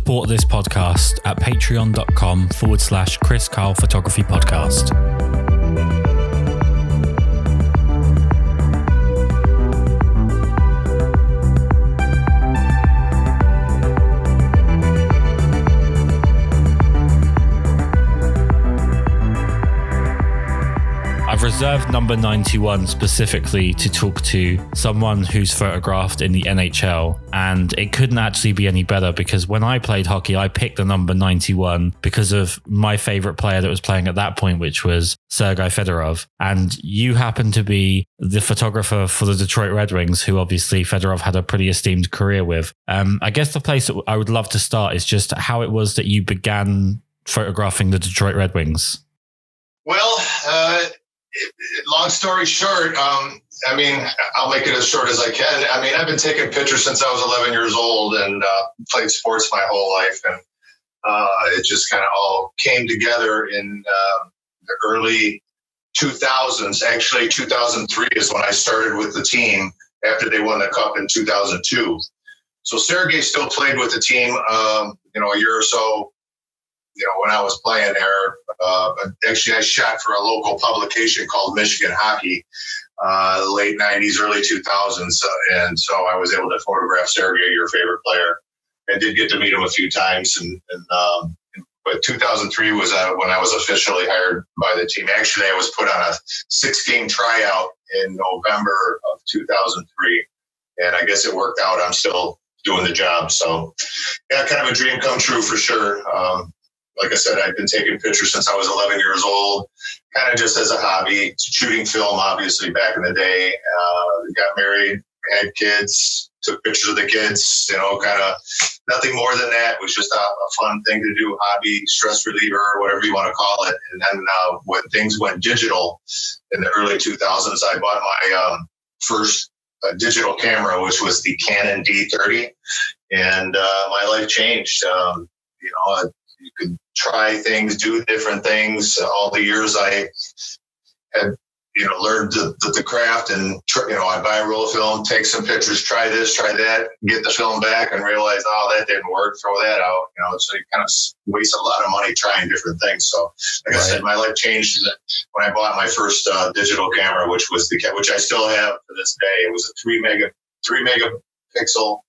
support this podcast at patreon.com/Kris Karl Photography Podcast. I've reserved number 91 specifically to talk to someone who's photographed in the NHL, and it couldn't actually be any better because when I played hockey, I picked the number 91 because of my favorite player that was playing at that point, which was Sergei Fedorov. And you happen to be the photographer for the Detroit Red Wings, who obviously Fedorov had a pretty esteemed career with. I guess the place that I would love to start is just how it was that you began photographing the Detroit Red Wings. Well, long story short, I'll make it as short as I can. I've been taking pictures since I was 11 years old and played sports my whole life. And it just kind of all came together in the early 2000s. Actually, 2003 is when I started with the team after they won the Cup in 2002. So Sergei still played with the team, a year or so, when I was playing there. Actually, I shot for a local publication called Michigan Hockey, late 90s, early 2000s. And so I was able to photograph Sergei, your favorite player, and did get to meet him a few times. But 2003 was when I was officially hired by the team. Actually, I was put on a 6-game tryout in November of 2003. And I guess it worked out. I'm still doing the job. So, yeah, kind of a dream come true for sure. Like I said, I've been taking pictures since I was 11 years old, kind of just as a hobby, shooting film, obviously, back in the day. Got married, had kids, took pictures of the kids, kind of nothing more than that. It was just a fun thing to do, hobby, stress reliever, whatever you want to call it. And then when things went digital in the early 2000s, I bought my first digital camera, which was the Canon D30. And my life changed. You could try things, do different things. All the years I had, learned the craft, and I buy a roll of film, take some pictures, try this, try that, get the film back, and realize, that didn't work. Throw that out. So you kind of waste a lot of money trying different things. So, like I said, my life changed when I bought my first digital camera, which I still have to this day. It was a 3 megapixel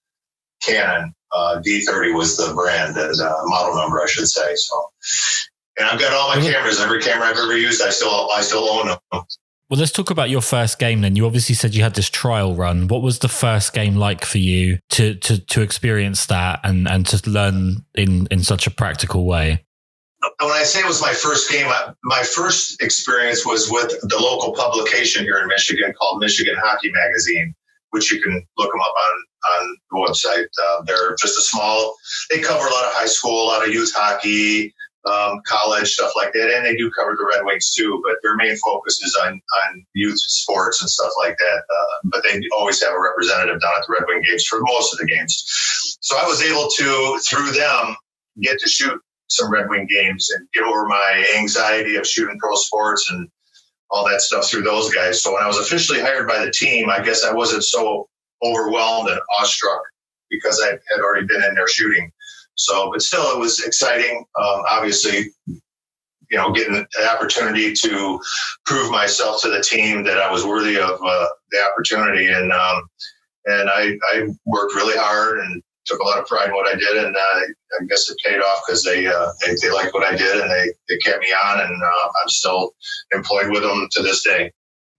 Canon. D30 was the brand and model number, I should say. So, and I've got all my cameras. Every camera I've ever used, I still own them. Well, let's talk about your first game then. You obviously said you had this trial run. What was the first game like for you to experience that and to learn in such a practical way? When I say it was my first game, my first experience was with the local publication here in Michigan called Michigan Hockey Magazine, which you can look them up on the website. They're just they cover a lot of high school, a lot of youth hockey, college, stuff like that. And they do cover the Red Wings too, but their main focus is on youth sports and stuff like that. But they always have a representative down at the Red Wing games for most of the games. So I was able to, through them, get to shoot some Red Wing games and get over my anxiety of shooting pro sports and all that stuff through those guys. So when I was officially hired by the team, I guess I wasn't so overwhelmed and awestruck because I had already been in there shooting. So, but still, it was exciting. Obviously, getting the opportunity to prove myself to the team that I was worthy of the opportunity. And I worked really hard and took a lot of pride in what I did. And I guess it paid off because they liked what I did and they kept me on, and I'm still employed with them to this day.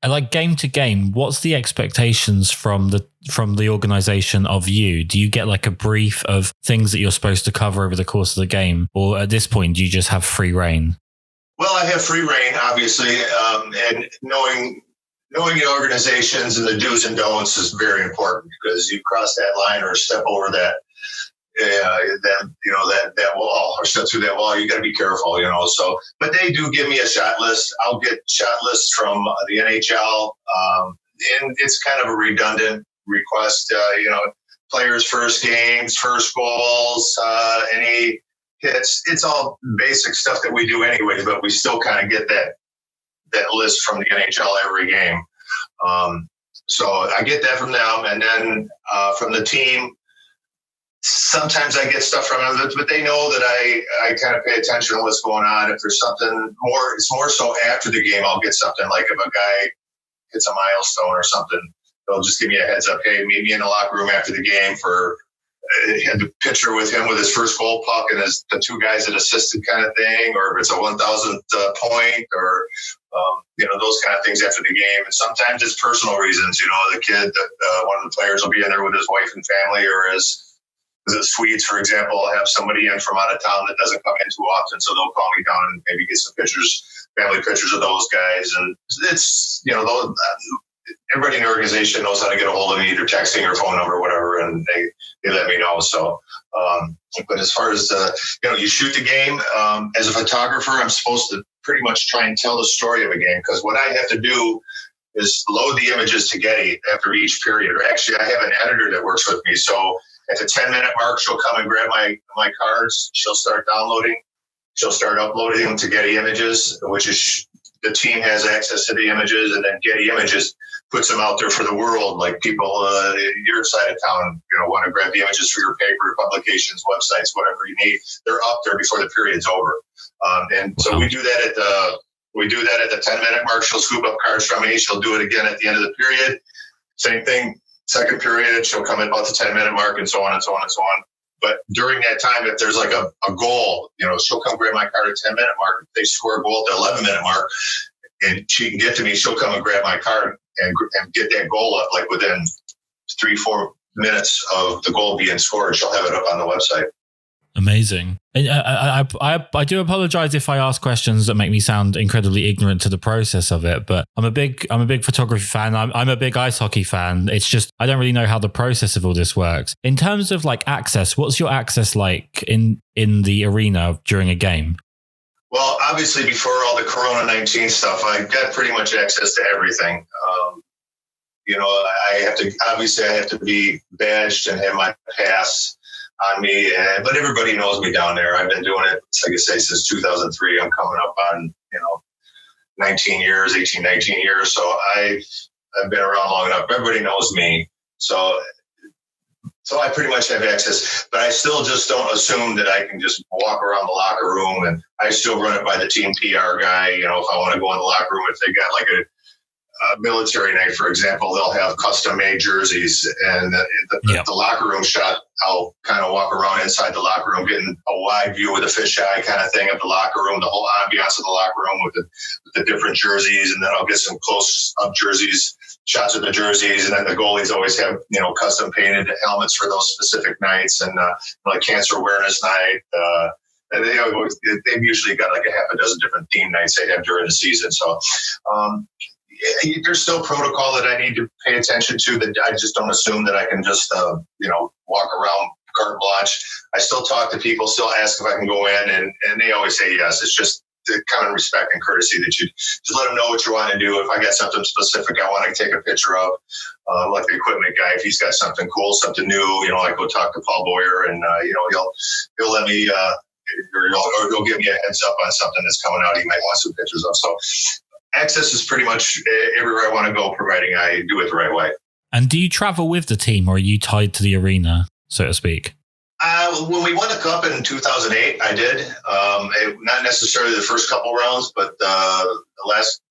And like game to game, what's the expectations from the organization of you? Do you get like a brief of things that you're supposed to cover over the course of the game? Or at this point, do you just have free reign? Well, I have free reign, obviously. And knowing the organizations and the do's and don'ts is very important, because you cross that line or step over that wall or step through that wall, you got to be careful, So, but they do give me a shot list. I'll get shot lists from the NHL, and it's kind of a redundant request. Players' first games, first goals, any hits. It's all basic stuff that we do anyway, but we still kind of get that list from the NHL every game. So I get that from them, and then from the team. sometimes I get stuff from them, but they know that I kind of pay attention to what's going on. If there's something more, it's more so after the game, I'll get something like if a guy hits a milestone or something, they'll just give me a heads up. Hey, meet me in the locker room after the game for had the picture with him with his first goal puck and the two guys that assisted kind of thing, or if it's a 1,000th point or, those kind of things after the game. And sometimes it's personal reasons, the kid that one of the players will be in there with his wife and family, or his Swedes, for example, will have somebody in from out of town that doesn't come in too often. So they'll call me down and maybe get some pictures, family pictures of those guys. And it's, everybody in the organization knows how to get a hold of me, either texting or phone number or whatever, and they let me know. So, but as far as, you shoot the game, as a photographer, I'm supposed to pretty much try and tell the story of a game, because what I have to do is load the images to Getty after each period. Or actually, I have an editor that works with me. So at the 10-minute mark, she'll come and grab my cards. She'll start downloading. She'll start uploading them to Getty Images, which is the team has access to the images, and then Getty Images puts them out there for the world. Like people, your side of town, want to grab the images for your paper, publications, websites, whatever you need. They're up there before the period's over. So we do that at the 10-minute mark. She'll scoop up cards from me. She'll do it again at the end of the period. Same thing. Second period, she'll come at about the 10-minute mark, and so on and so on and so on. But during that time, if there's like a goal, she'll come grab my card at 10-minute mark. If they score a goal at the 11-minute mark, and she can get to me, she'll come and grab my card and get that goal up like within 3-4 minutes of the goal being scored. She'll have it up on the website. Amazing. And I do apologize if I ask questions that make me sound incredibly ignorant to the process of it, but I'm a big photography fan. I'm a big ice hockey fan. It's just I don't really know how the process of all this works. In terms of like access, what's your access like in the arena during a game? Well, obviously before all the Corona-19 stuff, I got pretty much access to everything. I have to be badged and have my pass on me, but everybody knows me down there. I've been doing it, like I say, since 2003. I'm coming up on 19 years. So I've been around long enough. Everybody knows me, so I pretty much have access. But I still just don't assume that I can just walk around the locker room, and I still run it by the team PR guy. If I want to go in the locker room, if they got like a military night, for example, they'll have custom made jerseys, and the locker room shot, I'll kind of walk around inside the locker room, getting a wide view with a fisheye kind of thing of the locker room, the whole ambiance of the locker room with the different jerseys. And then I'll get some close up jerseys, shots of the jerseys. And then the goalies always have, custom painted helmets for those specific nights, and like cancer awareness night. And they've usually got like a half a dozen different theme nights they have during the season. So, there's still protocol that I need to pay attention to, that I just don't assume that I can just, walk around carte blanche. I still talk to people, still ask if I can go in, and they always say yes. It's just the common respect and courtesy that you just let them know what you want to do. If I got something specific I want to take a picture of, like the equipment guy, if he's got something cool, something new, I go talk to Paul Boyer, and, he'll let me, or he'll give me a heads up on something that's coming out he might want some pictures of. So access is pretty much everywhere I want to go, providing I do it the right way. And do you travel with the team, or are you tied to the arena, so to speak? When we won the cup in 2008, I did. Not necessarily the first couple rounds, but the last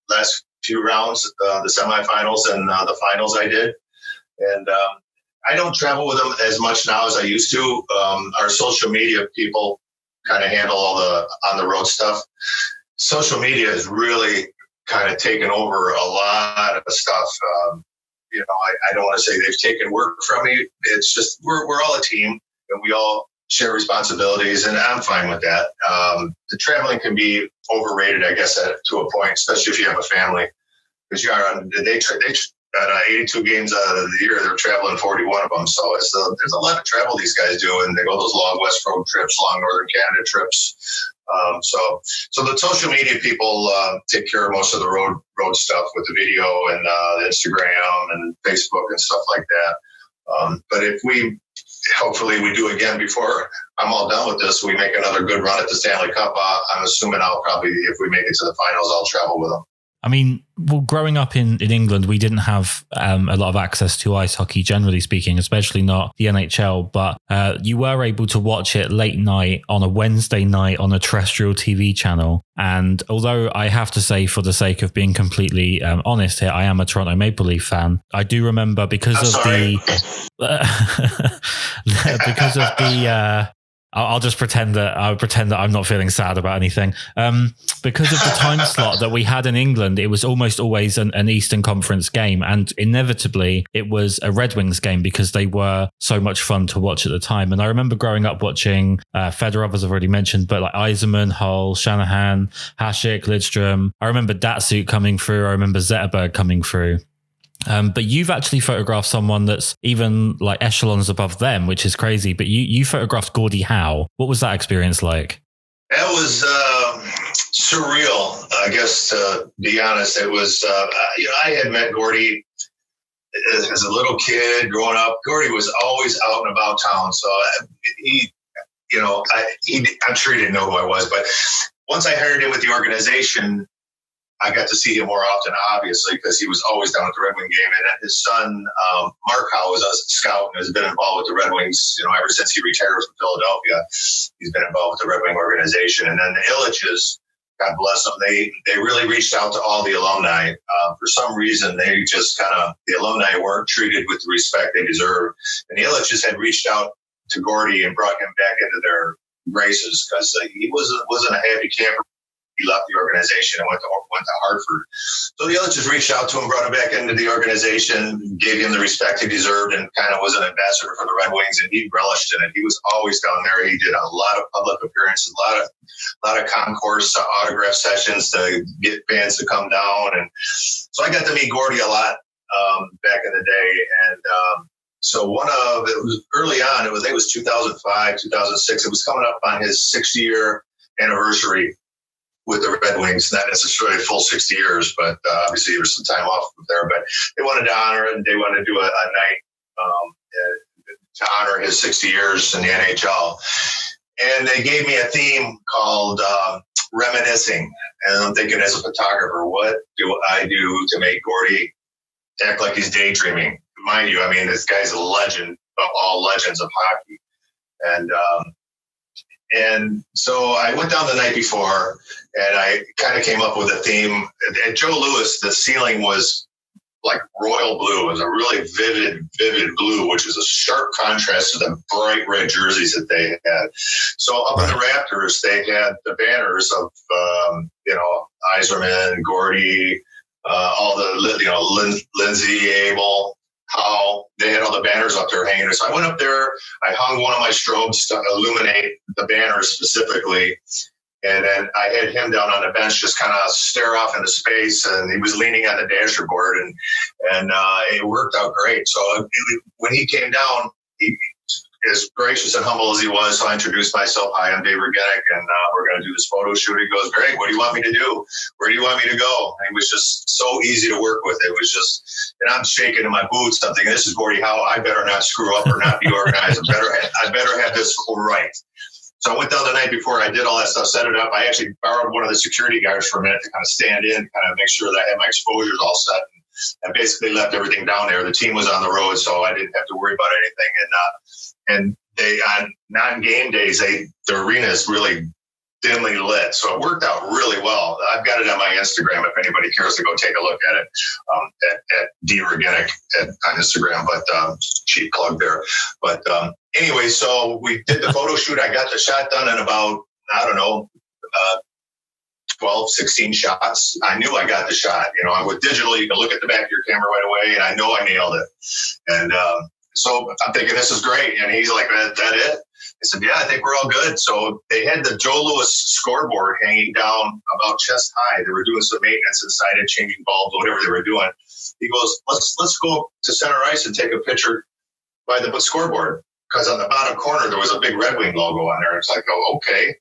few rounds, the semifinals and the finals, I did. And I don't travel with them as much now as I used to. Our social media people kind of handle all the on the road stuff. Social media has really kind of taken over a lot of stuff. I don't want to say they've taken work from me. It's just we're all a team, and we all share responsibilities, and I'm fine with that. The traveling can be overrated, I guess, to a point, especially if you have a family. Because they 82 games out of the year, they're traveling 41 of them. So there's a lot of travel these guys do, and they go those long West Road trips, long Northern Canada trips. So the social media people take care of most of the road stuff with the video and Instagram and Facebook and stuff like that. But if hopefully we do again before I'm all done with this, we make another good run at the Stanley Cup. I'm assuming if we make it to the finals, I'll travel with them. I mean, well, growing up in England, we didn't have a lot of access to ice hockey, generally speaking, especially not the NHL. But you were able to watch it late night on a Wednesday night on a terrestrial TV channel. And although I have to say, for the sake of being completely honest here, I am a Toronto Maple Leaf fan. I do remember because of the I'll just pretend that I'm not feeling sad about anything. Because of the time slot that we had in England, it was almost always an Eastern Conference game, and inevitably it was a Red Wings game because they were so much fun to watch at the time. And I remember growing up watching Fedorov, as I've already mentioned, but like Yzerman, Hull, Shanahan, Hasek, Lidstrom. I remember Datsuk coming through. I remember Zetterberg coming through. But you've actually photographed someone that's even like echelons above them, which is crazy. But you photographed Gordy Howe. What was that experience like? That was surreal, I guess, to be honest. It was, I had met Gordy as a little kid growing up. Gordy was always out and about town. So I'm sure he didn't know who I was. But once I hired him with the organization, I got to see him more often, obviously, because he was always down at the Red Wing game. And then his son, Mark Howe, was a scout and has been involved with the Red Wings, ever since he retired from Philadelphia. He's been involved with the Red Wing organization. And then the Ilitches, God bless them, they really reached out to all the alumni. For some reason, they just the alumni weren't treated with the respect they deserve. And the Ilitches had reached out to Gordy and brought him back into their graces because he wasn't a happy camper. He left the organization and went to Hartford. So the Ilitches reached out to him, brought him back into the organization, gave him the respect he deserved, and kind of was an ambassador for the Red Wings, and he relished in it. He was always down there. He did a lot of public appearances, a lot of concourse autograph sessions to get fans to come down. And so I got to meet Gordy a lot back in the day. And so it was early on, I think it was 2005, 2006. It was coming up on his 6-year anniversary with the Red Wings, not necessarily full 60 years, but obviously there was some time off there. But they wanted to honor it, and they wanted to do a night to honor his 60 years in the NHL. And they gave me a theme called Reminiscing. And I'm thinking, as a photographer, what do I do to make Gordy act like he's daydreaming? Mind you, this guy's a legend of all legends of hockey. And so I went down the night before, and I kind of came up with a theme. At Joe Louis, the ceiling was like royal blue. It was a really vivid blue, which was a sharp contrast to the bright red jerseys that they had. So up in the Raptors, they had the banners of, Yzerman, Gordy, all the, Lindsay, Abel, Howe. They had all the banners up there hanging. So I went up there, I hung one of my strobes to illuminate the banners specifically. And then I had him down on the bench, just kind of stare off into space, and he was leaning on the dashboard, and it worked out great. So when he came down, he, as gracious and humble as he was, so I introduced myself. Hi, I'm Dave Reginek, and we're going to do this photo shoot. He goes, "Great, what do you want me to do? Where do you want me to go?" And he was just so easy to work with. It was just, and I'm shaking in my boots. I'm thinking, this is Gordy Howe. I better not screw up or not be organized. I better have this right. So I went down the night before, I did all that stuff, set it up. I actually borrowed one of the security guards for a minute to kind of stand in, kind of make sure that I had my exposures all set. And I basically left everything down there. The team was on the road, so I didn't have to worry about anything. And they, on non-game days, the arena is really dimly lit. So it worked out really well. I've got it on my Instagram if anybody cares to go take a look at it, at D.Reginek on Instagram, but cheap plug there. But anyway, so we did the photo shoot. I got the shot done in about, 12, 16 shots. I knew I got the shot. With digital, you can look at the back of your camera right away, and I know I nailed it. And so I'm thinking, this is great. And he's like, that it? I said, yeah, I think we're all good. So they had the Joe Louis scoreboard hanging down about chest high. They were doing some maintenance inside it, changing bulbs, whatever they were doing. He goes, let's go to center ice and take a picture by the scoreboard. Because on the bottom corner, there was a big Red Wing logo on there. It's like, oh, okay.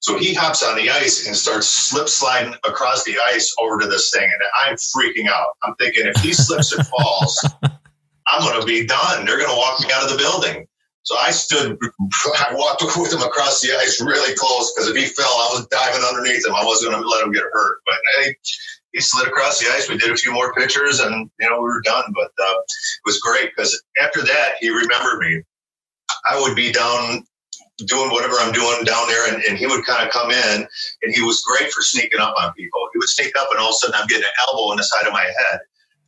So he hops on the ice and starts slip sliding across the ice over to this thing. And I'm freaking out. I'm thinking, if he slips and falls, I'm going to be done. They're going to walk me out of the building. So I walked with him across the ice really close, because if he fell, I was diving underneath him. I wasn't going to let him get hurt. But he slid across the ice. We did a few more pitchers, and we were done. But it was great because after that, he remembered me. I would be down doing whatever I'm doing down there, and he would kind of come in, and he was great for sneaking up on people. He would sneak up, and all of a sudden I'm getting an elbow in the side of my head.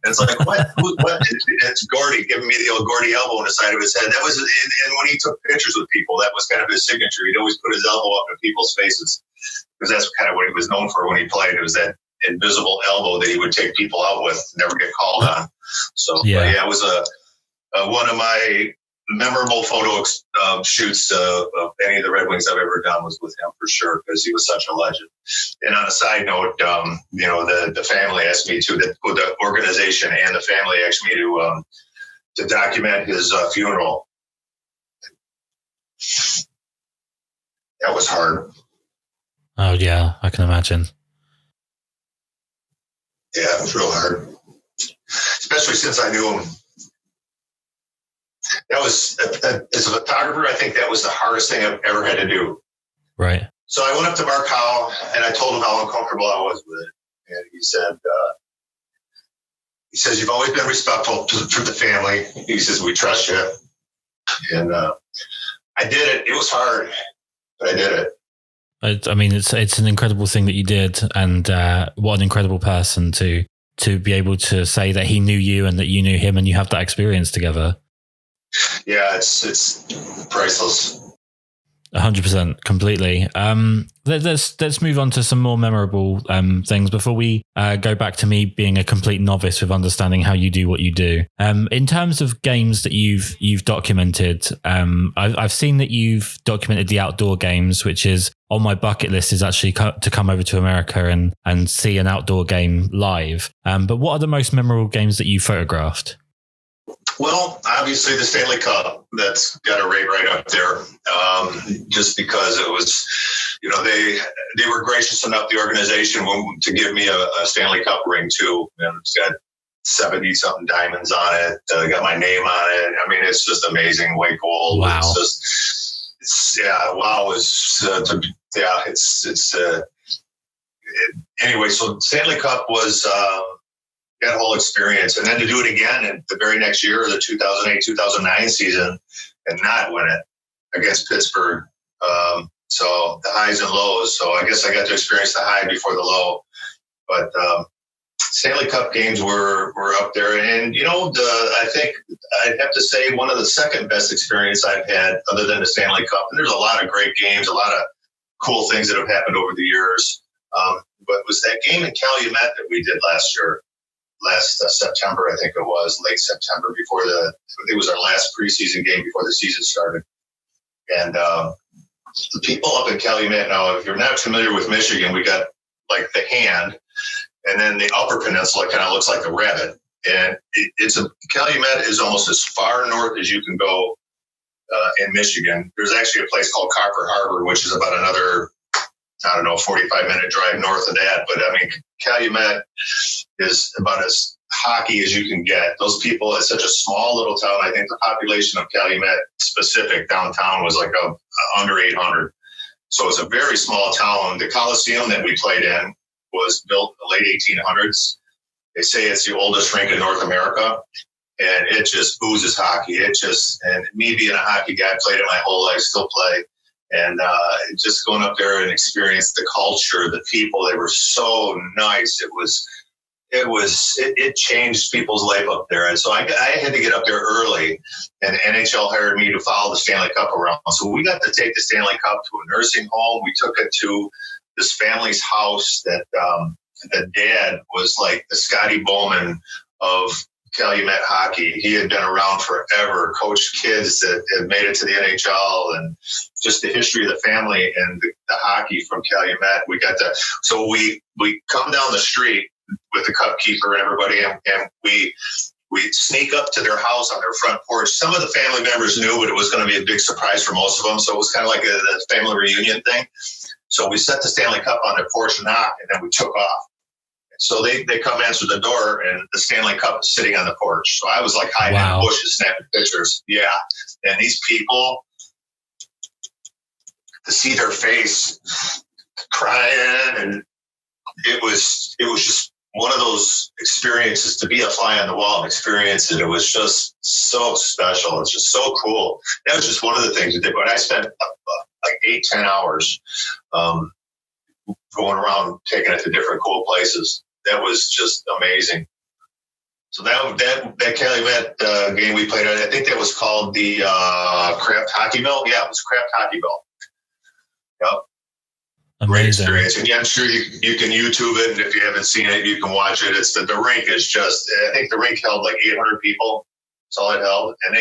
And it's like, what? What? It's Gordy giving me the old Gordy elbow in the side of his head. That was, and when he took pictures with people, that was kind of his signature. He'd always put his elbow up in people's faces because that's kind of what he was known for when he played. It was that invisible elbow that he would take people out with, never get called on. So yeah, it was one of my memorable photo shoots of any of the Red Wings I've ever done was with him for sure, because he was such a legend. And on a side note, the family asked me to, the organization and the family asked me to document his funeral. That was hard. Oh yeah, I can imagine. Yeah, it was real hard, especially since I knew him. That was, as a photographer, I think that was the hardest thing I've ever had to do. Right. So I went up to Mark Howe and I told him how uncomfortable I was with it. And he says, you've always been respectful to the family. He says, we trust you. And I did it. It was hard, but I did it. I mean, it's an incredible thing that you did. And what an incredible person to be able to say that he knew you and that you knew him and you have that experience together. Yeah, it's priceless. 100%, completely. Let's move on to some more memorable things before we go back to me being a complete novice with understanding how you do what you do. In terms of games that you've documented, I've seen that you've documented the outdoor games, which is on my bucket list, is actually to come over to America and see an outdoor game live. But what are the most memorable games that you photographed? Well, obviously the Stanley Cup, that's got a rate right up there. Just because it was, they were gracious enough, the organization, to give me a Stanley Cup ring too. And it's got 70 something diamonds on it. Got my name on it. I mean, it's just amazing. White gold. Wow. Anyway, so Stanley Cup was, that whole experience, and then to do it again in the very next year, the 2008-2009 season, and not win it against Pittsburgh. So the highs and lows. So I guess I got to experience the high before the low. But Stanley Cup games were up there, and I think I'd have to say one of the second best experience I've had, other than the Stanley Cup. And there's a lot of great games, a lot of cool things that have happened over the years. But it was that game in Calumet that we did last September, I think it was, late September, it was our last preseason game before the season started. And the people up in Calumet, now, if you're not familiar with Michigan, we got like the hand, and then the upper peninsula kind of looks like the rabbit. And Calumet is almost as far north as you can go in Michigan. There's actually a place called Copper Harbor, which is about another 45-minute drive north of that. But I mean, Calumet is about as hockey as you can get. Those people, it's such a small little town. I think the population of Calumet specific downtown was like under 800. So it's a very small town. The Coliseum that we played in was built in the late 1800s. They say it's the oldest rink in North America, and it just oozes hockey. And me being a hockey guy, played it my whole life, still play. And just going up there and experience the culture, the people, they were so nice. It changed people's life up there. And so I had to get up there early, and the NHL hired me to follow the Stanley Cup around. So we got to take the Stanley Cup to a nursing home. We took it to this family's house that dad was like the Scotty Bowman of Calumet hockey. He had been around forever, coached kids that had made it to the NHL, and just the history of the family and the hockey from Calumet. So we come down the street with the cup keeper and everybody, and we sneak up to their house on their front porch. Some of the family members knew, but it was going to be a big surprise for most of them. So it was kind of like a family reunion thing. So we set the Stanley Cup on their porch knock, and then we took off. So they come answer the door, and the Stanley Cup is sitting on the porch. So I was like hiding in the bushes, snapping pictures. Yeah. And these people, to see their face crying, and it was just one of those experiences to be a fly on the wall and experience it. It was just so special. It's just so cool. That was just one of the things we did. But I spent like 8-10 hours going around taking it to different cool places. That was just amazing. So that Calumet game we played, I think that was called the Craft Hockey Mill. Yeah, it was Craft Hockey Mill. Yep. Amazing. Great experience. And yeah, I'm sure you can YouTube it. And if you haven't seen it, you can watch it. It's the rink is just, I think the rink held like 800 people. That's all it held. And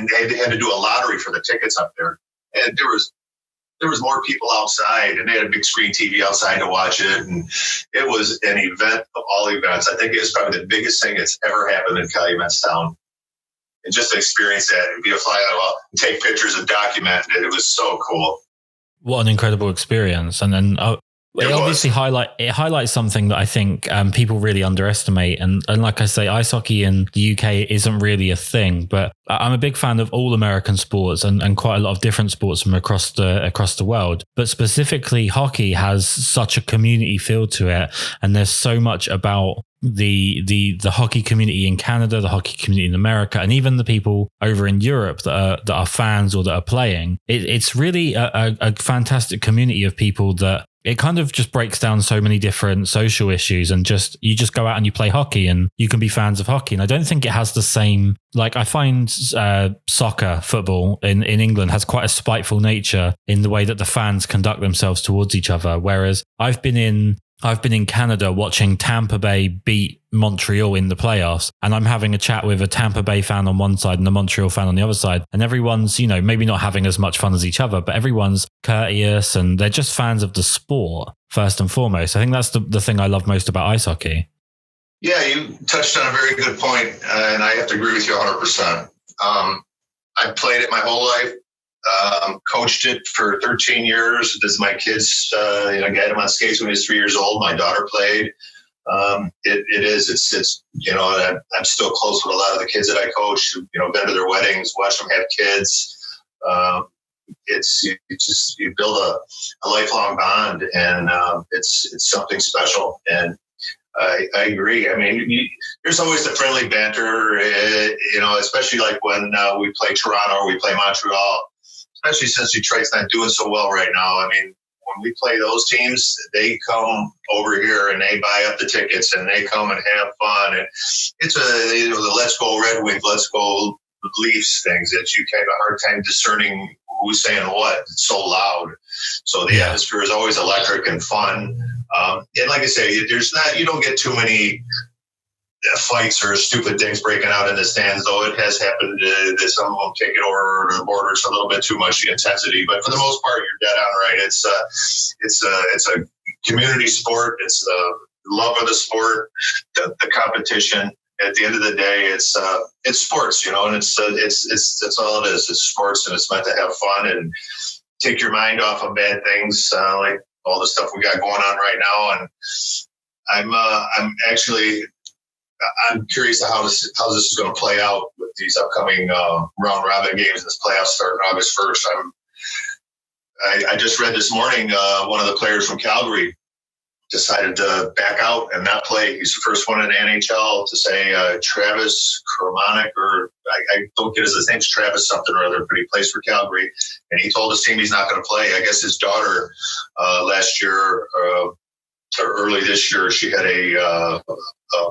they had to do a lottery for the tickets up there. And there was more people outside, and they had a big screen TV outside to watch it. And it was an event of all events. I think it was probably the biggest thing that's ever happened in Calumetstown. And just to experience that and be a fly on the wall and take pictures and document it, it was so cool. What an incredible experience. And then it obviously highlights something that I think people really underestimate. And like I say, ice hockey in the UK isn't really a thing, but I'm a big fan of all American sports and quite a lot of different sports from across the world. But specifically, hockey has such a community feel to it. And there's so much about the hockey community in Canada, the hockey community in America, and even the people over in Europe that are fans or that are playing. It's really a fantastic community of people that it kind of just breaks down so many different social issues, and you just go out and you play hockey and you can be fans of hockey. And I don't think it has the same, like I find soccer, football in England has quite a spiteful nature in the way that the fans conduct themselves towards each other. Whereas I've been in Canada watching Tampa Bay beat Montreal in the playoffs, and I'm having a chat with a Tampa Bay fan on one side and a Montreal fan on the other side, and everyone's, maybe not having as much fun as each other, but everyone's courteous and they're just fans of the sport first and foremost. I think that's the thing I love most about ice hockey. Yeah, you touched on a very good point, and I have to agree with you 100%. I've played it my whole life. Coached it for 13 years. This my kids, I got him on skates when he was 3 years old. My daughter played. It's I'm still close with a lot of the kids that I coach. Been to their weddings, watched them have kids. You build a lifelong bond, and it's something special. And I agree. I mean, there's always the friendly banter, especially like when we play Toronto or we play Montreal. Especially since Detroit's not doing so well right now. I mean, when we play those teams, they come over here and they buy up the tickets and they come and have fun. And it's the let's go Red Wings, let's go Leafs things that you have a hard time discerning who's saying what. It's so loud. So the atmosphere is always electric and fun. And like I say, you don't get too many fights or stupid things breaking out in the stands, though it has happened that some of them take it over the borders a little bit too much, the intensity. But for the most part, you're dead on right. It's a community sport. It's the love of the sport, the competition. At the end of the day, it's sports, and it's all it is. It's sports, and it's meant to have fun and take your mind off of bad things, like all the stuff we got going on right now. And I'm curious how this is going to play out with these upcoming round robin games. This playoffs starting August 1st. I just read this morning one of the players from Calgary decided to back out and not play. He's the first one in the NHL to say Travis Kromanek, or I don't get his name's Travis something or other, but he plays for Calgary, and he told his team he's not going to play. I guess his daughter last year. Or early this year, she had a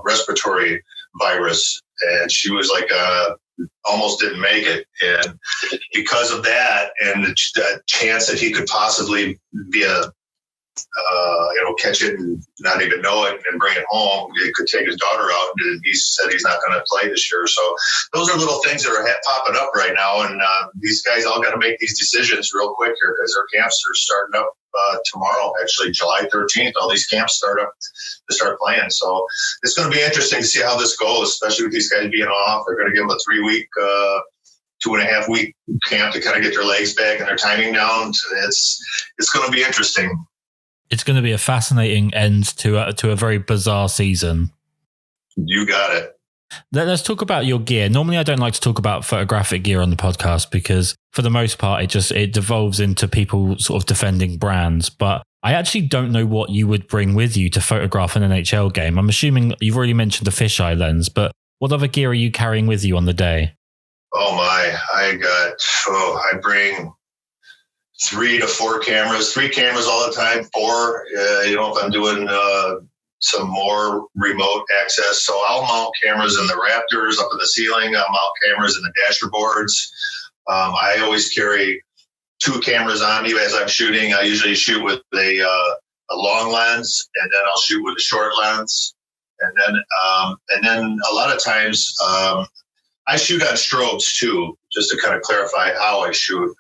respiratory virus, and she was like almost didn't make it. And because of that, and the chance that he could possibly be catch it and not even know it and bring it home, it could take his daughter out. And he said he's not going to play this year. So those are little things that are popping up right now. And these guys all got to make these decisions real quick here, because their camps are starting up tomorrow, actually July 13th. All these camps start playing. So it's going to be interesting to see how this goes, especially with these guys being off. They're going to give them a 3-week, 2.5-week camp to kind of get their legs back and their timing down. It's going to be interesting. It's going to be a fascinating end to a very bizarre season. You got it. Let's talk about your gear. Normally, I don't like to talk about photographic gear on the podcast because, for the most part, it devolves into people sort of defending brands. But I actually don't know what you would bring with you to photograph an NHL game. I'm assuming you've already mentioned the fisheye lens, but what other gear are you carrying with you on the day? Oh my, I bring 3 to 4 cameras, 3 cameras all the time, 4, if I'm doing some more remote access. So I'll mount cameras in the Raptors up in the ceiling. I'll mount cameras in the dashboards. I always carry 2 cameras on me as I'm shooting. I usually shoot with a long lens, and then I'll shoot with a short lens. And then a lot of times I shoot on strobes too, just to kind of clarify how I shoot.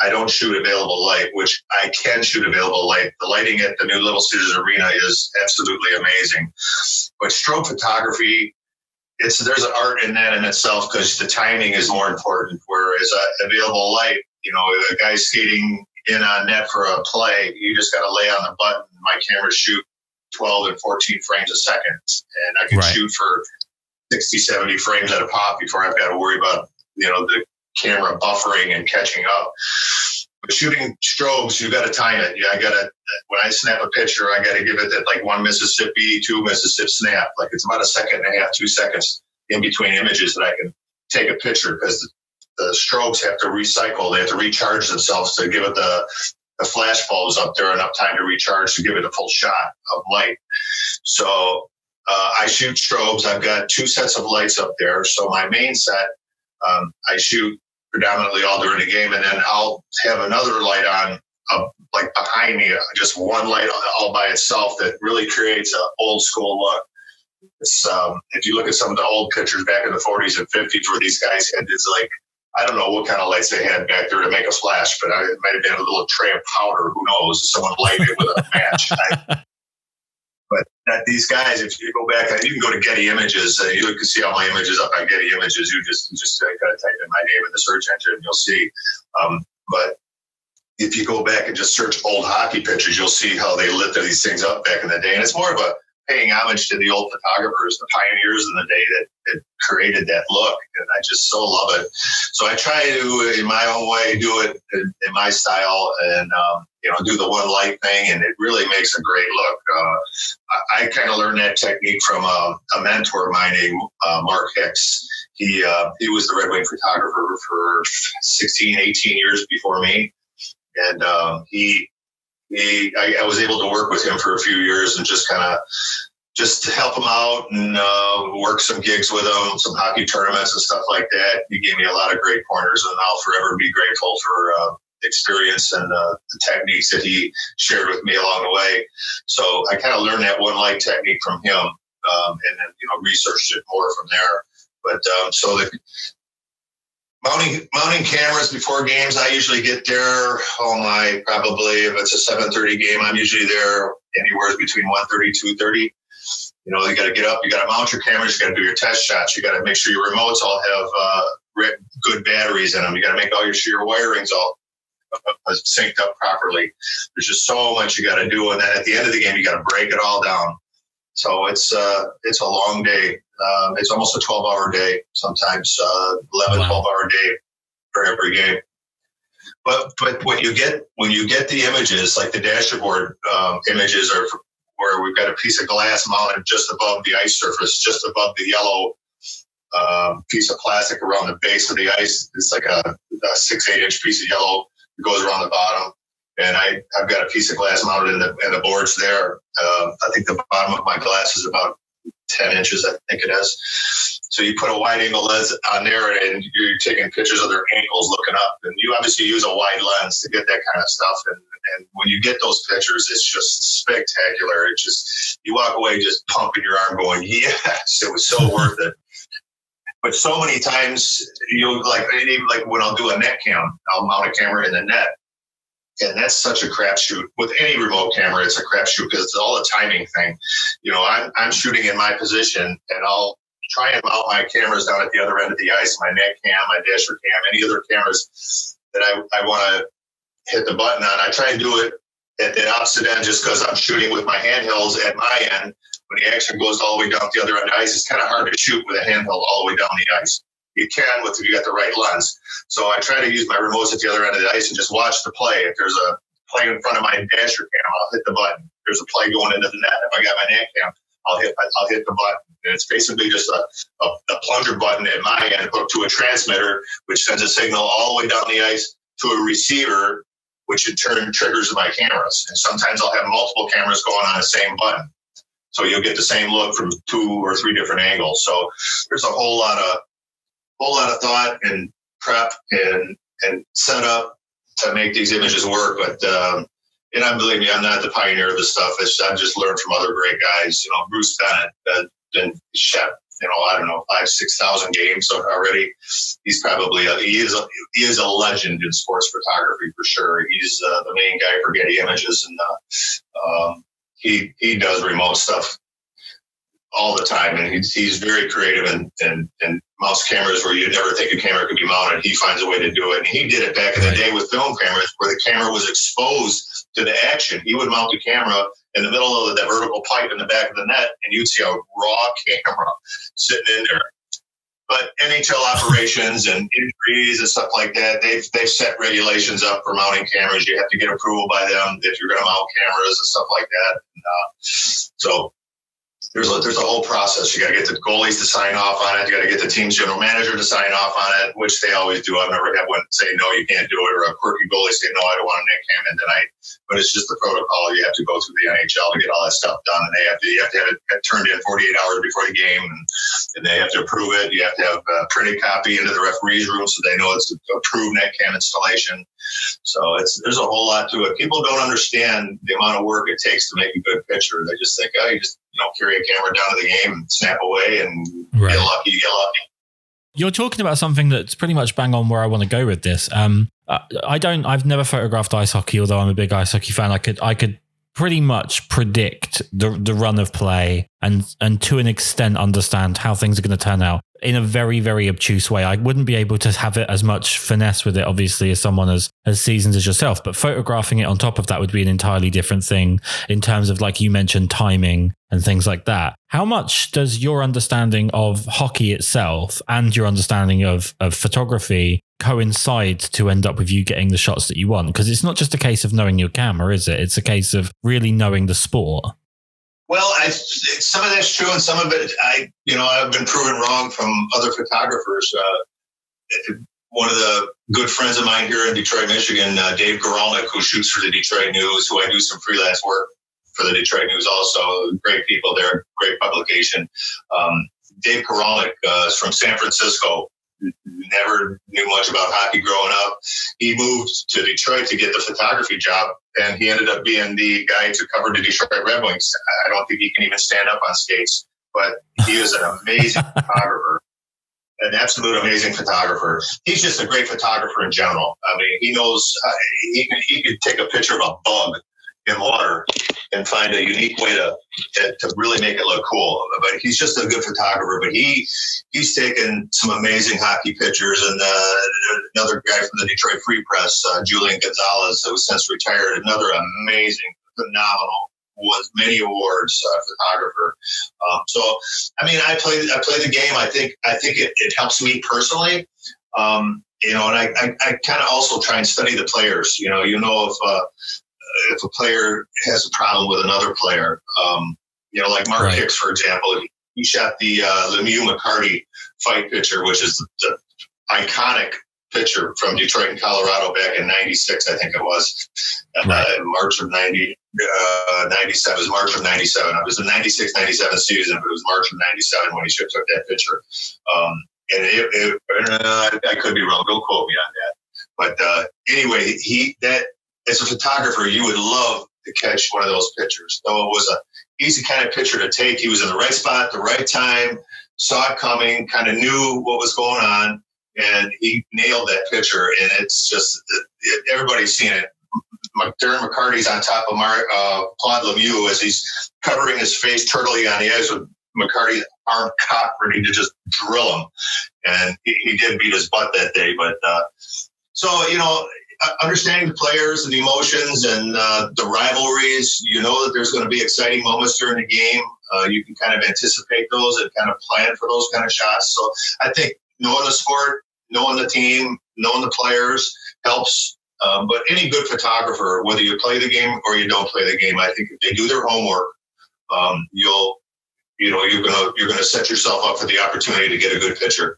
I don't shoot available light, which I can shoot available light. The lighting at the new Little Caesars Arena is absolutely amazing. But strobe photography, there's an art in that in itself, because the timing is more important. Whereas available light, a guy skating in on net for a play, you just got to lay on the button. My cameras shoot 12 and 14 frames a second, and I can shoot for 60, 70 frames at a pop before I've got to worry about, the camera buffering and catching up. But shooting strobes, you got to time it. When I snap a picture, I got to give it that like 1 Mississippi, 2 Mississippi snap. Like it's about 1.5 seconds, 2 seconds in between images that I can take a picture, because the strobes have to recycle. They have to recharge themselves to give it the flash bulbs up there enough time to recharge to give it a full shot of light. So I shoot strobes. I've got 2 sets of lights up there. So my main set, I shoot predominantly all during the game, and then I'll have another light on, like behind me, just one light all by itself that really creates an old school look. It's, if you look at some of the old pictures back in the 40s and 50s where these guys had this, like, I don't know what kind of lights they had back there to make a flash, but it might have been a little tray of powder. Who knows? Someone lighted it with a match. But these guys, if you go back, you can go to Getty Images. You can see all my images up on Getty Images. You just kind of type in my name in the search engine, and you'll see. But if you go back and just search old hockey pictures, you'll see how they lit these things up back in the day. And it's more of a paying homage to the old photographers, the pioneers in the day that created that look. And I just so love it. So I try to, in my own way, do it in my style, and do the one light thing, and it really makes a great look. I kind of learned that technique from a mentor of mine named Mark Hicks. He was the Red Wing photographer for 16, 18 years before me. And I was able to work with him for a few years and just to help him out and work some gigs with him, some hockey tournaments and stuff like that. He gave me a lot of great pointers, and I'll forever be grateful for experience and the techniques that he shared with me along the way. So I kind of learned that one light technique from him, and then researched it more from there. But so the mounting cameras before games, I usually get there. Probably if it's a 7:30 game, I'm usually there anywhere between 1:30, 2:30. You got to get up, you got to mount your cameras, you got to do your test shots, you got to make sure your remotes all have good batteries in them. You got to make sure your wiring's all synced up properly. There's just so much you got to do, and then at the end of the game, you got to break it all down. So it's a long day. It's almost a 12-hour day, sometimes 11, 12-hour day for every game. But when you get the images, like the dashboard images, are where we've got a piece of glass mounted just above the ice surface, just above the yellow piece of plastic around the base of the ice. It's like a 6-8 inch piece of yellow that goes around the bottom. And I've got a piece of glass mounted in the boards there. I think the bottom of my glass is about 10 inches, I think it is. So you put a wide angle lens on there, and you're taking pictures of their ankles looking up. And you obviously use a wide lens to get that kind of stuff. And when you get those pictures, it's just spectacular. It's just, you walk away just pumping your arm going, yes, it was so worth it. But so many times, even like when I'll do a net cam, I'll mount a camera in the net. And that's such a crapshoot. With any remote camera, it's a crapshoot because it's all a timing thing. I'm shooting in my position, and I'll try and mount my cameras down at the other end of the ice, my net cam, my dasher cam, any other cameras that I want to hit the button on. I try and do it at the opposite end just because I'm shooting with my handhelds at my end. When the action goes all the way down at the other end of the ice, it's kind of hard to shoot with a handheld all the way down the ice. You can if you got the right lens. So I try to use my remotes at the other end of the ice and just watch the play. If there's play in front of my dasher cam, I'll hit the button. There's a play going into the net. If I got my net cam, I'll hit the button. And it's basically just a plunger button at my end hooked to a transmitter, which sends a signal all the way down the ice to a receiver, which in turn triggers my cameras. And sometimes I'll have multiple cameras going on the same button. So you'll get the same look from 2 or 3 different angles. So there's a whole lot of thought and prep and setup to make these images work. But and believe me, I'm not the pioneer of this stuff. I've just learned from other great guys. You know, Bruce Bennett been shot, I don't know, 5,000-6,000 games already. He's probably he is a legend in sports photography for sure. He's the main guy for Getty Images, and he does remote stuff all the time, and he's very creative and mouse cameras where you'd never think a camera could be mounted. He finds a way to do it, and he did it back in the day with film cameras where the camera was exposed to the action. He would mount the camera in the middle of that vertical pipe in the back of the net, and you'd see a raw camera sitting in there. But NHL operations and injuries and stuff like that, they've set regulations up for mounting cameras. You have to get approval by them if you're going to mount cameras and stuff like that. And, so there's a whole process. You got to get the goalies to sign off on it. You got to get the team's general manager to sign off on it, which they always do. I've never had one say, no, you can't do it, or a quirky goalie say, no, I don't want a net cam in tonight. But it's just the protocol. You have to go through the NHL to get all that stuff done, and you have to have it turned in 48 hours before the game, and they have to approve it. You have to have a printed copy into the referee's room so they know it's an approved net cam installation. So there's a whole lot to it. People don't understand the amount of work it takes to make a good picture. They just think, oh, you just carry a camera down to the game and snap away and get lucky, you get lucky. You're talking about something that's pretty much bang on where I want to go with this. I've never photographed ice hockey, although I'm a big ice hockey fan. I could pretty much predict the run of play and to an extent understand how things are going to turn out in a very, very obtuse way. I wouldn't be able to have it as much finesse with it, obviously, as someone as seasoned as yourself, but photographing it on top of that would be an entirely different thing in terms of, like you mentioned, timing and things like that. How much does your understanding of hockey itself and your understanding of photography coincide to end up with you getting the shots that you want? Because it's not just a case of knowing your camera, is it? It's a case of really knowing the sport. Well, some of that's true, and some of it, I've been proven wrong from other photographers. One of the good friends of mine here in Detroit, Michigan, Dave Goralnik, who shoots for the Detroit News, who I do some freelance work for the Detroit News also. Great people there, great publication. Dave Goralnik is from San Francisco. Never knew much about hockey growing up. He moved to Detroit to get the photography job, and he ended up being the guy to cover the Detroit Red Wings. I don't think he can even stand up on skates, but he is an amazing photographer, an absolute amazing photographer. He's just a great photographer in general. I mean, he knows he could take a picture of a bug in water and find a unique way to really make it look cool. But he's just a good photographer. But he's taken some amazing hockey pictures. And another guy from the Detroit Free Press, Julian Gonzalez, who's since retired, another amazing, phenomenal, won many awards photographer. So I mean, I play the game. I think it helps me personally. And I kind of also try and study the players. If a player has a problem with another player, like Mark Hicks, for example, he shot the Lemieux McCarty fight picture, which is the iconic picture from Detroit and Colorado back in '96, I think it was. March of 97. It was March of 97. It was the 96-97 season, but it was March of 97 when he took that picture. And I could be wrong. Don't quote me on that. But anyway, as a photographer, you would love to catch one of those pictures. So it was an easy kind of picture to take. He was in the right spot at the right time, saw it coming, kind of knew what was going on, and he nailed that picture. And it's just, everybody's seen it. Darren McCarty's on top of Claude Lemieux as he's covering his face turtling on the ice with McCarty's arm cocked, ready to just drill him. And he did beat his butt that day. But understanding the players and the emotions and the rivalries, that there's going to be exciting moments during the game. You can kind of anticipate those and kind of plan for those kind of shots. So I think knowing the sport, knowing the team, knowing the players helps But any good photographer, whether you play the game or you don't play the game, I think if they do their homework, you're gonna set yourself up for the opportunity to get a good picture.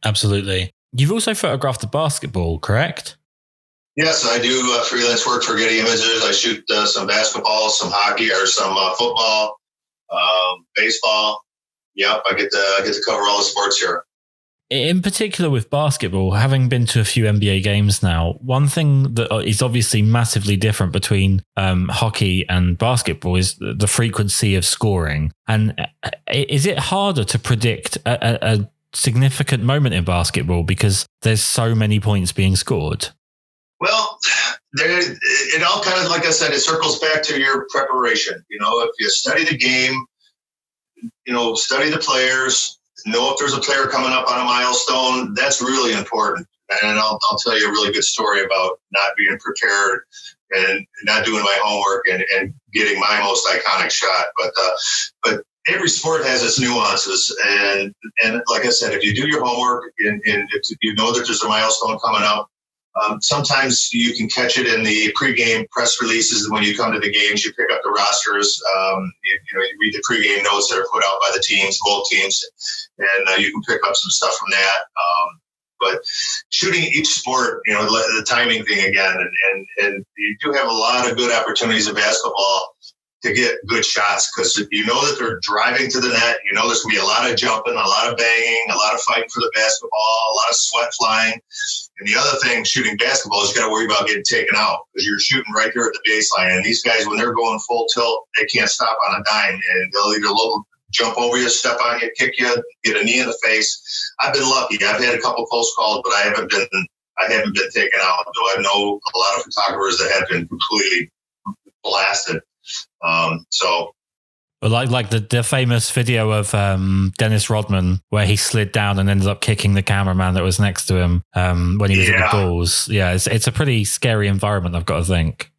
Absolutely. You've also photographed the basketball, correct? Yes, I do freelance work for Getty Images. I shoot some basketball, some hockey, or some football, baseball. Yep, I get to cover all the sports here. In particular with basketball, having been to a few NBA games now, one thing that is obviously massively different between hockey and basketball is the frequency of scoring. And is it harder to predict a significant moment in basketball because there's so many points being scored? Well, it all kind of, like I said, it circles back to your preparation. If you study the game, study the players, know if there's a player coming up on a milestone, that's really important. And I'll tell you a really good story about not being prepared and not doing my homework and getting my most iconic shot. But every sport has its nuances. And like I said, if you do your homework and if you know that there's a milestone coming up, sometimes you can catch it in the pregame press releases. When you come to the games, you pick up the rosters. You read the pregame notes that are put out by the teams, both teams, and you can pick up some stuff from that. But shooting each sport, the timing thing again, and you do have a lot of good opportunities in basketball to get good shots, because you know that they're driving to the net. There's going to be a lot of jumping, a lot of banging, a lot of fighting for the basketball, a lot of sweat flying. And the other thing, shooting basketball, is you got to worry about getting taken out, because you're shooting right there at the baseline. And these guys, when they're going full tilt, they can't stop on a dime. And they'll either jump over you, step on you, kick you, get a knee in the face. I've been lucky. I've had a couple close calls, but I haven't been taken out. Though I know a lot of photographers that have been completely blasted. Like the famous video of Dennis Rodman where he slid down and ended up kicking the cameraman that was next to him when he was at the Bulls. Yeah, it's a pretty scary environment, I've got to think.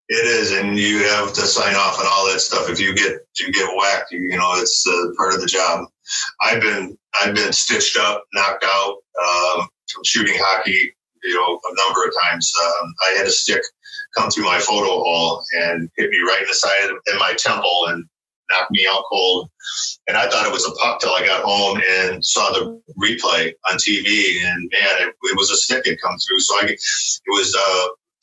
It is, and you have to sign off on all that stuff. If you get whacked, it's part of the job. I've been stitched up, knocked out from shooting hockey, a number of times. I had a stick come through my photo hole and hit me right in the side of my temple and knocked me out cold. And I thought it was a puck till I got home and saw the replay on TV. And man, it was a stick had come through. So it was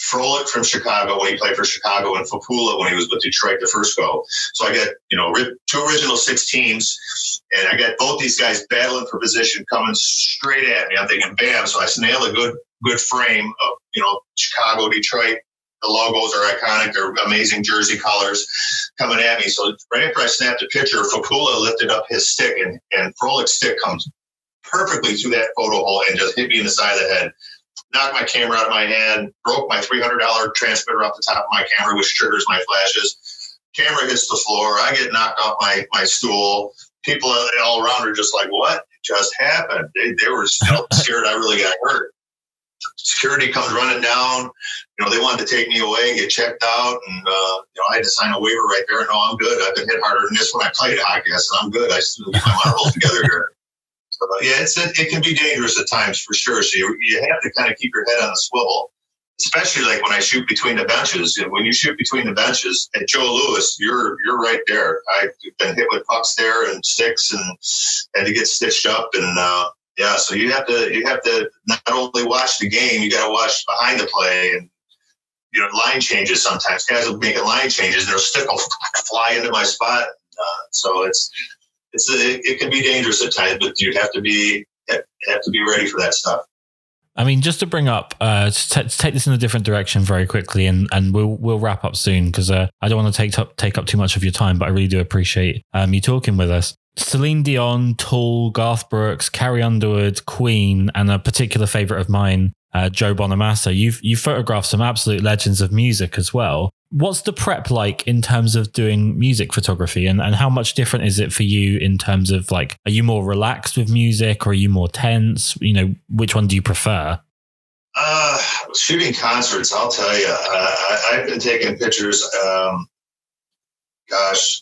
Frolic from Chicago when he played for Chicago, and Fapula when he was with Detroit the first go. So I got, two original six teams, and I got both these guys battling for position coming straight at me. I'm thinking, bam. So I nailed a good frame of, Chicago, Detroit. The logos are iconic. They're amazing jersey colors coming at me. So right after I snapped a picture, Fapula lifted up his stick, and Frolic's stick comes perfectly through that photo hole and just hit me in the side of the head. Knocked my camera out of my hand, broke my $300 transmitter off the top of my camera, which triggers my flashes. Camera hits the floor. I get knocked off my stool. People all around are just like, what just happened? They were still scared I really got hurt. Security comes running down. They wanted to take me away and get checked out. And, I had to sign a waiver right there. No, I'm good. I've been hit harder than this when I played hockey. I said, I'm good. I still get my marbles together here. So, yeah, it can be dangerous at times for sure. So you have to kind of keep your head on the swivel, especially like when I shoot between the benches. When you shoot between the benches at Joe Louis, you're right there. I've been hit with pucks there and sticks and had to get stitched up. And so you have to not only watch the game, you got to watch behind the play and line changes. Sometimes guys will make line changes and their stick will fly into my spot. So it can be dangerous at times, but you have to be ready for that stuff. I mean, just to bring up, to take this in a different direction very quickly, and we'll wrap up soon because I don't want to take up too much of your time, but I really do appreciate you talking with us. Celine Dion, Tool, Garth Brooks, Carrie Underwood, Queen, and a particular favorite of mine, Joe Bonamassa. You've photographed some absolute legends of music as well. What's the prep like in terms of doing music photography, and how much different is it for you in terms of are you more relaxed with music or are you more tense? Which one do you prefer? Shooting concerts, I'll tell you, I've been taking pictures,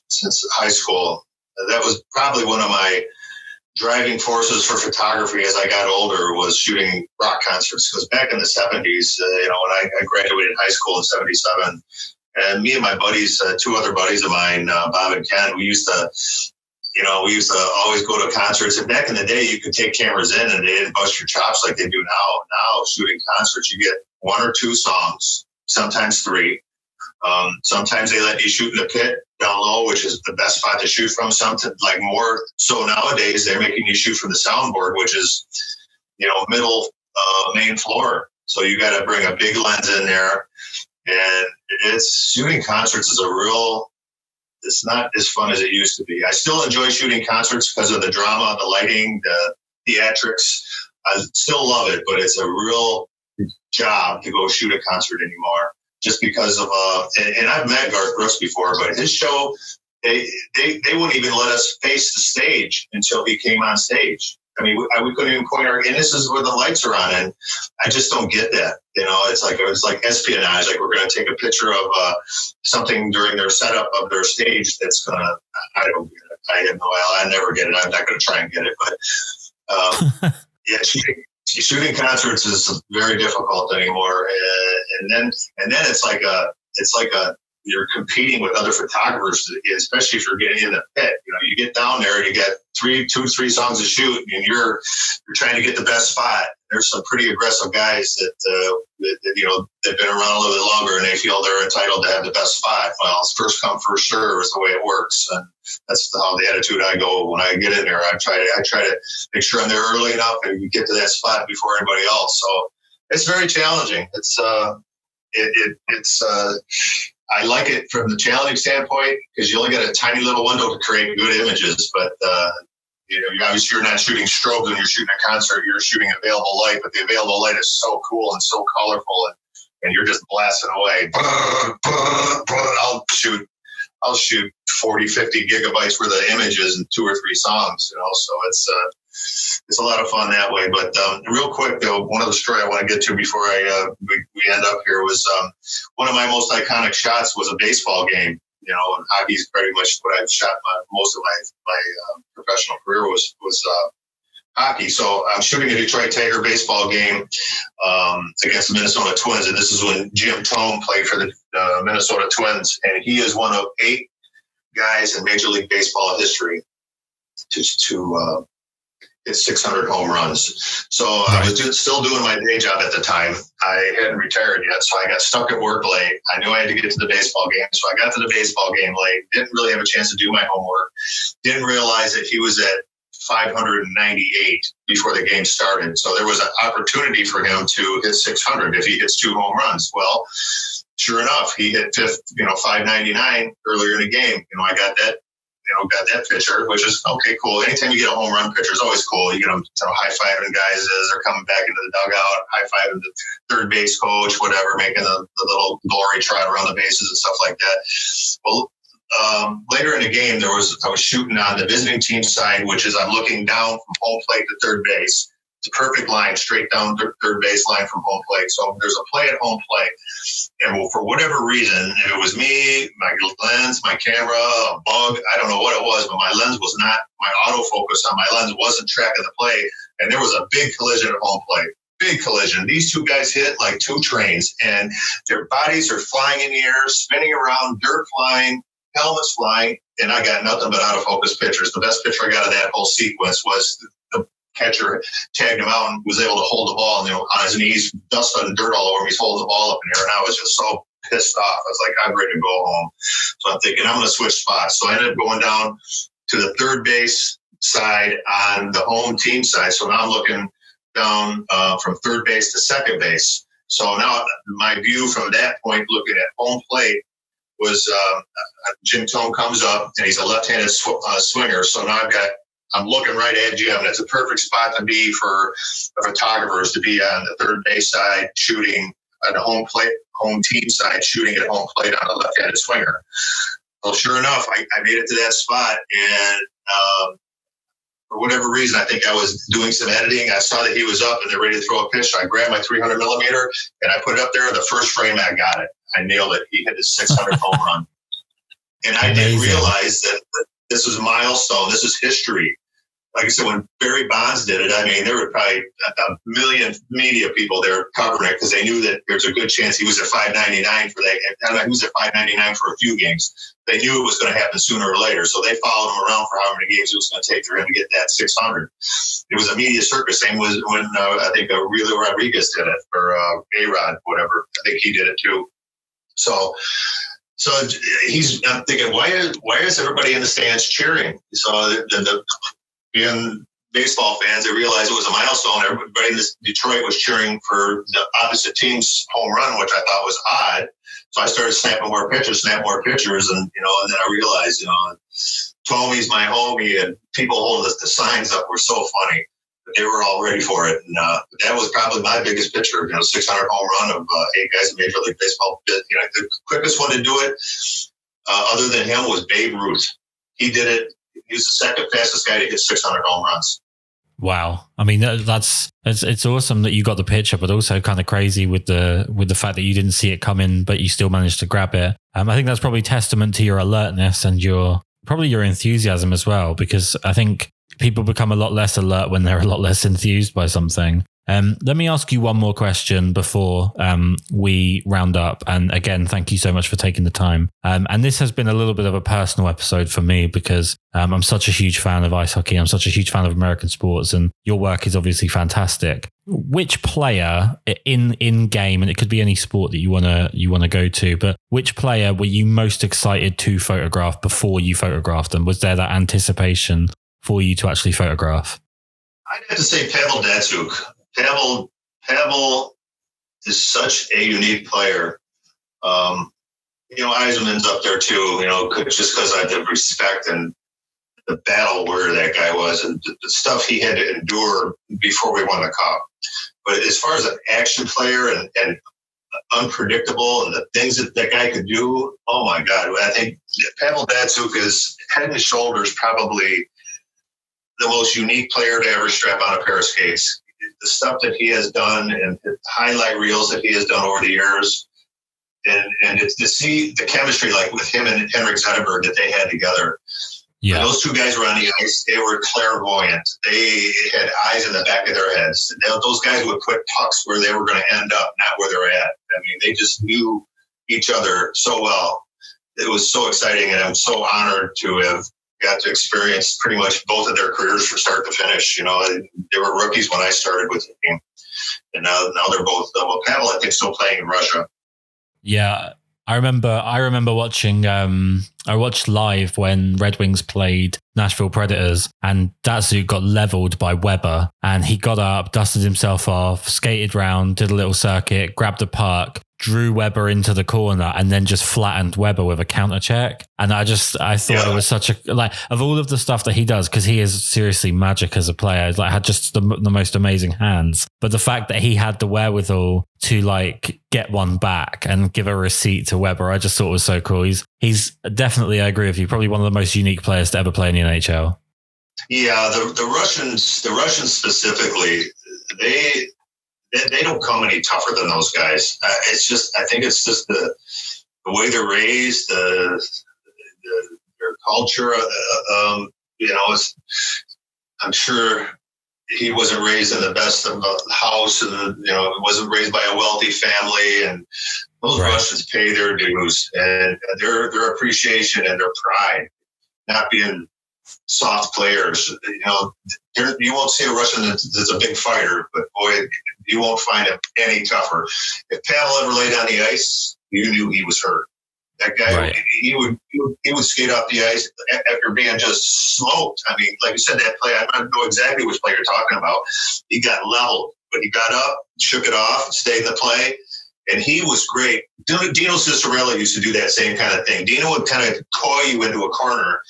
since high school. That was probably one of my driving forces for photography as I got older was shooting rock concerts. Because back in the 70s, when I graduated high school in 77, and me and my buddies, two other buddies of mine, Bob and Ken, we used to always go to concerts. And back in the day, you could take cameras in and they didn't bust your chops like they do now. Now, shooting concerts, you get 1 or 2 songs, sometimes 3. Sometimes they let you shoot in the pit down low, which is the best spot to shoot from. Something like more so nowadays, they're making you shoot from the soundboard, which is, middle main floor. So you got to bring a big lens in there. And shooting concerts is it's not as fun as it used to be. I still enjoy shooting concerts because of the drama, the lighting, the theatrics. I still love it, but it's a real job to go shoot a concert anymore. Just because of and I've met Garth Brooks before, but his show, they wouldn't even let us face the stage until he came on stage. I mean, we couldn't even point our, and this is where the lights are on, and I just don't get that. It's like espionage. Like, we're going to take a picture of something during their setup of their stage. That's gonna, I don't get it. I never get it. I'm not going to try and get it, but yeah, shooting concerts is very difficult anymore. And then it's like you're competing with other photographers, especially if you're getting in the pit. You get down there and you get 2 or 3 songs to shoot, and you're trying to get the best spot. There's some pretty aggressive guys that they've been around a little bit longer, and they feel they're entitled to have the best spot. Well, it's first come, first serve is the way it works, and that's how the attitude I go when I get in there. I try to make sure I'm there early enough and get to that spot before anybody else. So it's very challenging. I like it from the challenging standpoint because you only get a tiny little window to create good images. But, obviously you're not shooting strobes when you're shooting a concert. You're shooting available light, but the available light is so cool and so colorful, and you're just blasting away. I'll shoot 40, 50 gigabytes worth of images in 2 or 3 songs, so it's a lot of fun that way. But real quick, though, one other story I want to get to before we end up here was one of my most iconic shots was a baseball game. And hockey is pretty much what I've shot most of my professional career was hockey. So I'm shooting a Detroit Tiger baseball game against the Minnesota Twins, and this is when Jim Thome played for the Minnesota Twins, and he is one of 8 guys in Major League Baseball history to hit 600 home runs. So I was still doing my day job at the time. I hadn't retired yet, so I got stuck at work late. I knew I had to get to the baseball game, so I got to the baseball game late. Didn't really have a chance to do my homework. Didn't realize that he was at 598 before the game started. So there was an opportunity for him to hit 600 if he hits 2 home runs. Well, sure enough, he hit 599 earlier in the game. I got that pitcher, which is okay, cool. Anytime you get a home run pitcher, it's always cool. You get them high-fiving guys as they're coming back into the dugout, high-fiving the third base coach, whatever, making the little glory trot around the bases and stuff like that. Well, later in the game, I was shooting on the visiting team side, which is I'm looking down from home plate to third base. It's a perfect line, straight down third base line from home plate. So there's a play at home plate. And for whatever reason, if it was me, my lens, my camera, a bug, I don't know what it was, but my autofocus on my lens wasn't tracking the play. And there was a big collision at home plate. Big collision. These 2 guys hit like 2 trains, and their bodies are flying in the air, spinning around, dirt flying, helmets flying, and I got nothing but out of focus pictures. The best picture I got of that whole sequence was the catcher tagged him out and was able to hold the ball, and on his knees, dust and dirt all over him. He's holding the ball up in there, and I was just so pissed off. I was like, I'm ready to go home. So I'm thinking I'm going to switch spots. So I ended up going down to the third base side on the home team side. So now I'm looking down from third base to second base. So now my view from that point, looking at home plate, was Jim Thome comes up, and he's a left-handed swinger. So now I'm looking right at Jim, and it's a perfect spot to be for photographers to be on the third base side shooting on the home team side shooting at home plate on a left-handed swinger. Well, sure enough, I made it to that spot, and for whatever reason, I think I was doing some editing. I saw that he was up and they're ready to throw a pitch. So I grabbed my 300 millimeter and I put it up there. The first frame, I got it. I nailed it. He hit his 600 home run. And I didn't realize that this was a milestone. This is history. like I said, when Barry Bonds did it, I mean, there were probably a million media people there covering it because they knew that there's a good chance he was at $5.99 for that. I mean, he was at $5.99 for a few games. They knew it was going to happen sooner or later, so they followed him around for how many games it was going to take for him to get that 600. It was a media circus. Same was when I think Aurelio Rodriguez did it, or A-Rod, whatever. I think he did it too. So I'm thinking, why is everybody in the stands cheering? So being baseball fans, they realized it was a milestone. Everybody in Detroit was cheering for the opposite team's home run, which I thought was odd. So I started snapping more pictures, and then I realized, Tomy's my homie, and people holding the signs up were so funny. But they were all ready for it. And that was probably my biggest picture, 600 home run of 8 guys in Major League Baseball. The quickest one to do it, other than him, was Babe Ruth. He did it. He was the second fastest guy to hit 600 home runs. Wow. I mean, it's awesome that you got the picture, but also kind of crazy with the fact that you didn't see it coming, but you still managed to grab it. I think that's probably testament to your alertness and your enthusiasm as well, because I think people become a lot less alert when they're a lot less enthused by something. Let me ask you one more question before we round up. And again, thank you so much for taking the time. And this has been a little bit of a personal episode for me because I'm such a huge fan of ice hockey. I'm such a huge fan of American sports, and your work is obviously fantastic. Which player in game, and it could be any sport that you wanna go to, but which player were you most excited to photograph before you photographed them? Was there that anticipation for you to actually photograph? I'd have to say Pavel Datsyuk. Pavel is such a unique player. Yzerman's up there too, just because I have the respect and the battle warrior that guy was and the stuff he had to endure before we won the cup. But as far as an action player and unpredictable and the things that guy could do, oh my God. I think Pavel Datsyuk is head and shoulders probably the most unique player to ever strap on a pair of skates. The stuff that he has done and the highlight reels that he has done over the years, and to see the chemistry like with him and Henrik Zetterberg that they had together. Yeah, when those two guys were on the ice, they were clairvoyant. They had eyes in the back of their heads. Those guys would put pucks where they were going to end up, not where they're at. I mean, they just knew each other so well. It was so exciting, and I'm so honored to have got to experience pretty much both of their careers from start to finish. They were rookies when I started with the team, and now they're both. Pavel, I think, still playing in Russia. Yeah, I remember watching. I watched live when Red Wings played Nashville Predators, and Datsyuk got leveled by Weber, and he got up, dusted himself off, skated round, did a little circuit, grabbed a puck, drew Weber into the corner, and then just flattened Weber with a counter check. And I thought it was such a, of all of the stuff that he does, because he is seriously magic as a player, had just the most amazing hands. But the fact that he had the wherewithal to get one back and give a receipt to Weber, I just thought was so cool. He's definitely, I agree with you, probably one of the most unique players to ever play in the NHL. Yeah, the Russians specifically, they don't come any tougher than those guys. I think it's just the way they're raised, their culture. I'm sure he wasn't raised in the best of the house, and wasn't raised by a wealthy family. And those Russians pay their dues, and their appreciation and their pride, not being soft players. You won't see a Russian that's a big fighter, but boy, you won't find him any tougher. If Pavel ever laid on the ice, you knew he was hurt. That guy, he would skate off the ice after being just smoked. I mean, like you said, that play, I don't know exactly which play you're talking about. He got leveled, but he got up, shook it off, stayed in the play, and he was great. Dino Cicerella used to do that same kind of thing. Dino would kind of coy you into a corner,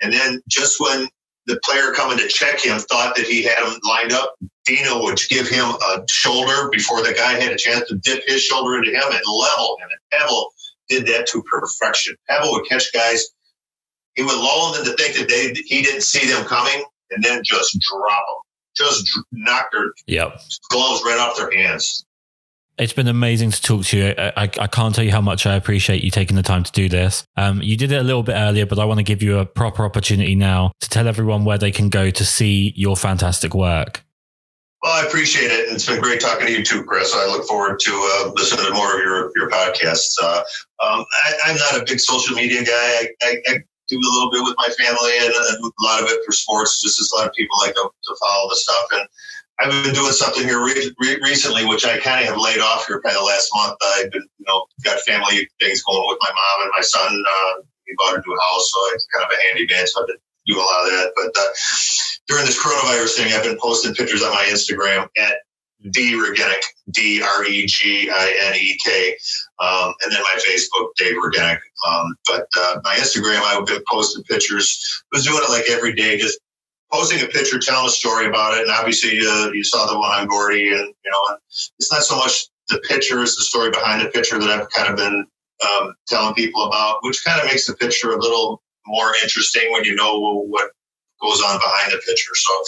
and then just when the player coming to check him thought that he had him lined up, Dino would give him a shoulder before the guy had a chance to dip his shoulder into him and level him. And Pavel did that to perfection. Pavel would catch guys. He would lull them to think that he didn't see them coming, and then just drop them. Just knock their gloves right off their hands. It's been amazing to talk to you. I can't tell you how much I appreciate you taking the time to do this. You did it a little bit earlier, but I want to give you a proper opportunity now to tell everyone where they can go to see your fantastic work. Well, I appreciate it. It's been great talking to you too, Kris. I look forward to listening to more of your podcasts. I'm not a big social media guy. I do a little bit with my family and a lot of it for sports, just as a lot of people like to follow the stuff. And I've been doing something here recently, which I kind of have laid off here probably the last month. I've been, got family things going with my mom and my son. We bought a new house, so I'm kind of a handyman, so I've been doing a lot of that. But during this coronavirus thing, I've been posting pictures on my Instagram at Reginek, Reginek, and then my Facebook, Dave Reginek. But my Instagram, I've been posting pictures. I was doing it like every day, just posting a picture, telling a story about it. And obviously, you saw the one on Gordy, and and it's not so much the picture, it's the story behind the picture that I've kind of been telling people about, which kind of makes the picture a little more interesting when you know what goes on behind the picture. So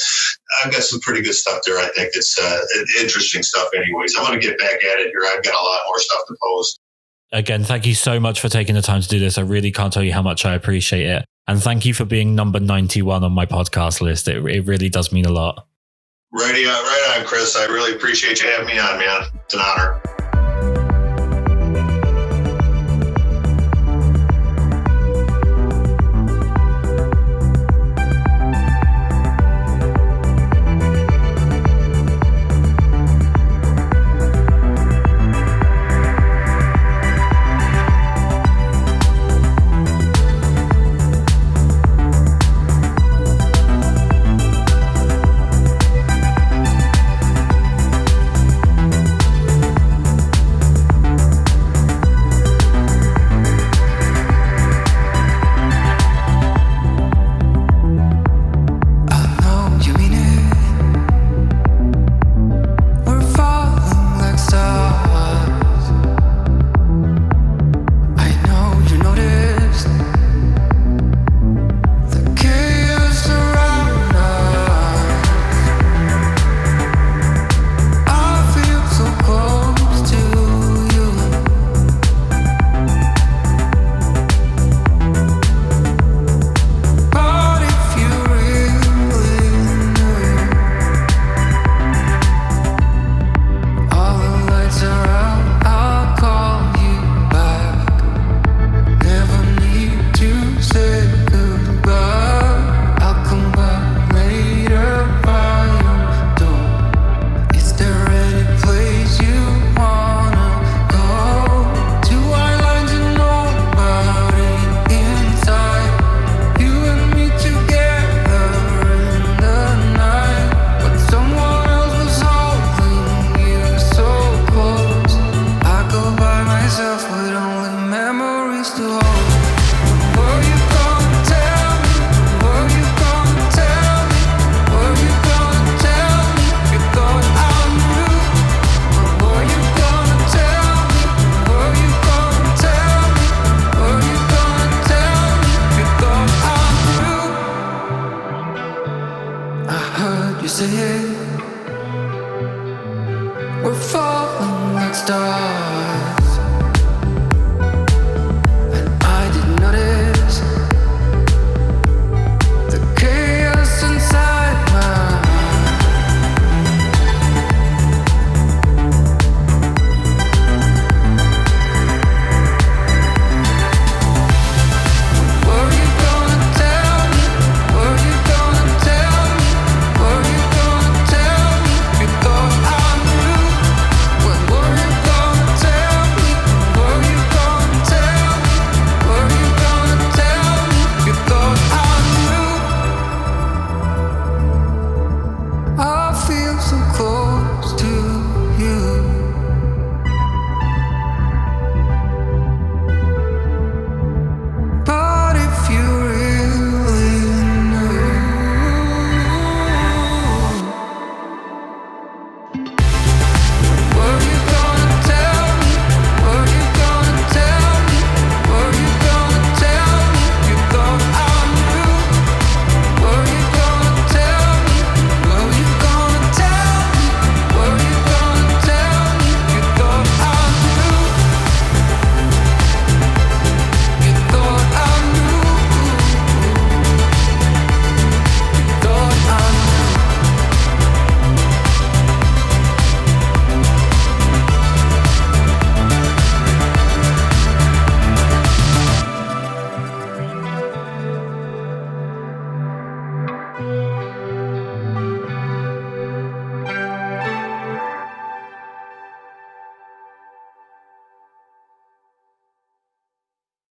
I've got some pretty good stuff there. I think it's interesting stuff anyways. I'm going to get back at it here. I've got a lot more stuff to post. Again, thank you so much for taking the time to do this. I really can't tell you how much I appreciate it. And thank you for being number 91 on my podcast list. It really does mean a lot. Right on, Kris. I really appreciate you having me on, man. It's an honor.